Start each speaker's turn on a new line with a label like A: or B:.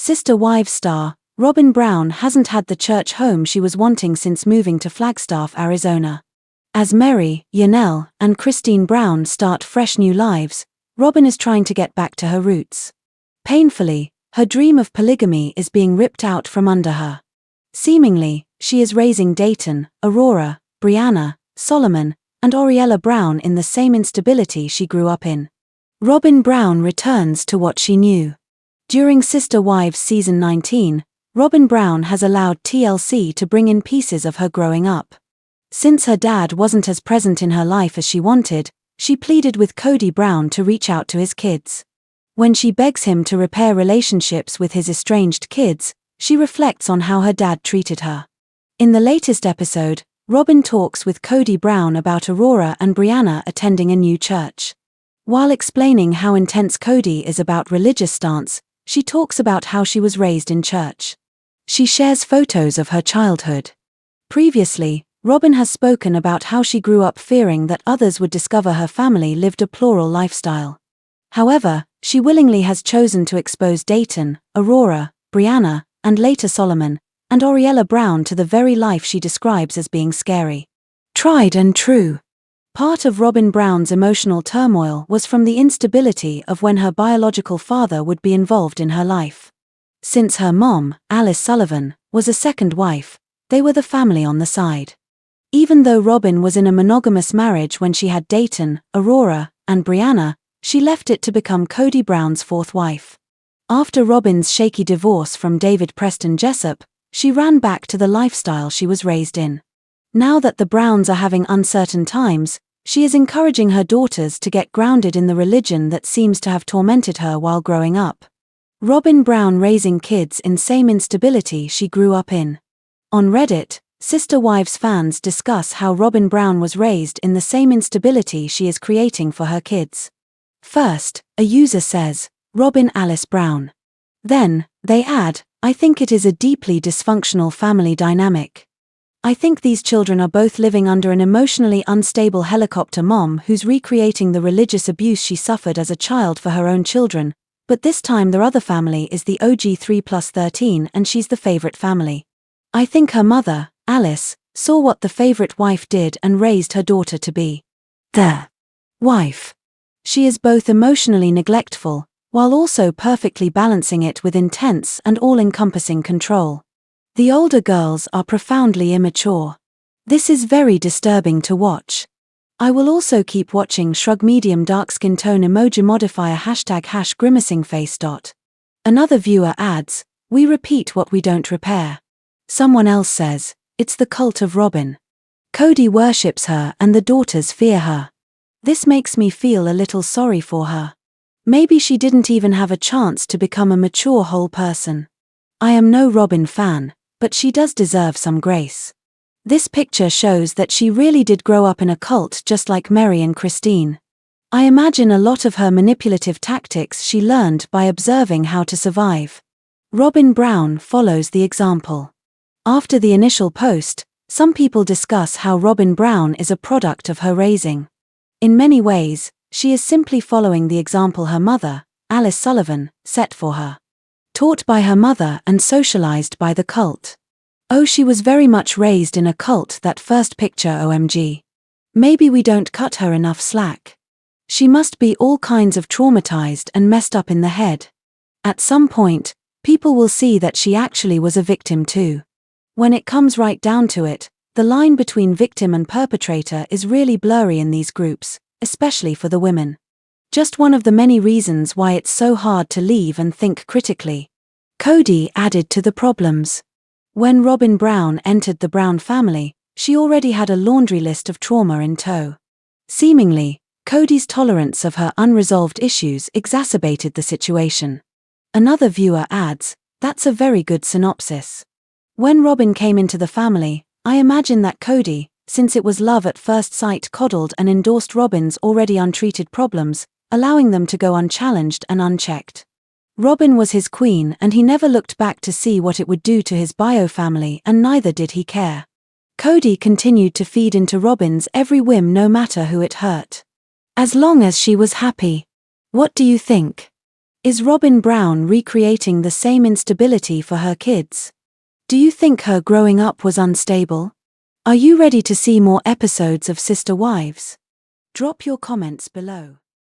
A: Sister Wives star, Robyn Brown hasn't had the church home she was wanting since moving to Flagstaff, Arizona. As Mary, Yanel, and Christine Brown start fresh new lives, Robyn is trying to get back to her roots. Painfully, her dream of polygamy is being ripped out from under her. Seemingly, she is raising Dayton, Aurora, Brianna, Solomon, and Oriella Brown in the same instability she grew up in. Robyn Brown returns to what she knew. During Sister Wives Season 19, Robyn Brown has allowed TLC to bring in pieces of her growing up. Since her dad wasn't as present in her life as she wanted, she pleaded with Kody Brown to reach out to his kids. When she begs him to repair relationships with his estranged kids, she reflects on how her dad treated her. In the latest episode, Robyn talks with Kody Brown about Aurora and Brianna attending a new church. While explaining how intense Kody is about religious stance, she talks about how she was raised in church. She shares photos of her childhood. Previously, Robyn has spoken about how she grew up fearing that others would discover her family lived a plural lifestyle. However, she willingly has chosen to expose Dayton, Aurora, Brianna, and later Solomon, and Oriella Brown to the very life she describes as being scary. Tried and true. Part of Robyn Brown's emotional turmoil was from the instability of when her biological father would be involved in her life. Since her mom, Alice Sullivan, was a second wife, they were the family on the side. Even though Robyn was in a monogamous marriage when she had Dayton, Aurora, and Brianna, she left it to become Kody Brown's fourth wife. After Robyn's shaky divorce from David Preston Jessup, she ran back to the lifestyle she was raised in. Now that the Browns are having uncertain times, she is encouraging her daughters to get grounded in the religion that seems to have tormented her while growing up. Robyn Brown raising kids in same instability she grew up in. On Reddit, Sister Wives fans discuss how Robyn Brown was raised in the same instability she is creating for her kids. First, a user says, Robyn Alice Brown. Then, they add, I think it is a deeply dysfunctional family dynamic. I think these children are both living under an emotionally unstable helicopter mom who's recreating the religious abuse she suffered as a child for her own children, but this time their other family is the OG 3+13 and she's the favorite family. I think her mother, Alice, saw what the favorite wife did and raised her daughter to be the wife. She is both emotionally neglectful, while also perfectly balancing it with intense and all-encompassing control. The older girls are profoundly immature. This is very disturbing to watch. I will also keep watching. Shrug medium dark skin tone emoji modifier #grimacingface. Another viewer adds, we repeat what we don't repair. Someone else says, it's the cult of Robyn. Kody worships her and the daughters fear her. This makes me feel a little sorry for her. Maybe she didn't even have a chance to become a mature whole person. I am no Robyn fan, but she does deserve some grace. This picture shows that she really did grow up in a cult just like Mary and Christine. I imagine a lot of her manipulative tactics she learned by observing how to survive. Robyn Brown follows the example. After the initial post, some people discuss how Robyn Brown is a product of her raising. In many ways, she is simply following the example her mother, Alice Sullivan, set for her. Taught by her mother and socialized by the cult. Oh, she was very much raised in a cult. That first picture, OMG. Maybe we don't cut her enough slack. She must be all kinds of traumatized and messed up in the head. At some point, people will see that she actually was a victim too. When it comes right down to it, the line between victim and perpetrator is really blurry in these groups, especially for the women. Just one of the many reasons why it's so hard to leave and think critically. Kody added to the problems. When Robyn Brown entered the Brown family, she already had a laundry list of trauma in tow. Seemingly, Kody's tolerance of her unresolved issues exacerbated the situation. Another viewer adds, that's a very good synopsis. When Robyn came into the family, I imagine that Kody, since it was love at first sight, coddled and endorsed Robyn's already untreated problems, allowing them to go unchallenged and unchecked. Robyn was his queen and he never looked back to see what it would do to his bio family, and neither did he care. Kody continued to feed into Robyn's every whim no matter who it hurt. As long as she was happy. What do you think? Is Robyn Brown recreating the same instability for her kids? Do you think her growing up was unstable? Are you ready to see more episodes of Sister Wives? Drop your comments below.